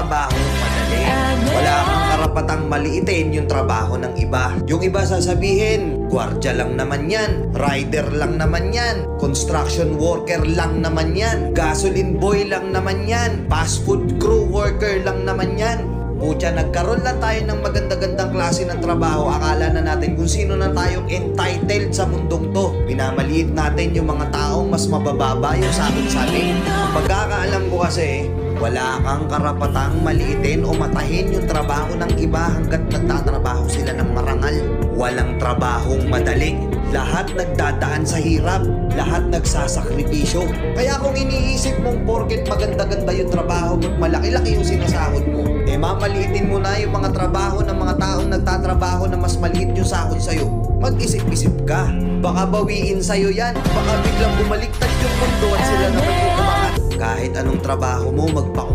trabahong madali. Wala kang karapatang maliitin yung trabaho ng iba. Yung iba sasabihin, gwardiya lang naman yan, rider lang naman yan, construction worker lang naman yan, gasoline boy lang naman yan, fast food crew worker lang naman yan. Pucha, nagkaroon lang tayo ng maganda-gandang klase ng trabaho. Akala na natin kung sino na tayong entitled sa mundong to. Pinamaliit natin yung mga taong mas mabababa yung sabi. Pagkakaalam ko kasi, wala kang karapatang maliitin o matahin yung trabaho ng iba hanggat nagtatrabaho sila ng marangal. Walang trabahong madali. Lahat nagdadaan sa hirap. Lahat nagsasakripisyo. Kaya kung iniisip mong porket maganda-ganda yung trabaho mo, malaki-laki yung sinasahod mo, mamaliitin mo na yung mga trabaho ng mga taong nagtatrabaho na mas maliit yung sahod sa'yo. Mag-isip-isip ka. Baka bawiin sa'yo yan. Baka biglang bumaliktad yung mundo at sila naman yung umangat. Kahit anong trabaho mo, magpakumbaba.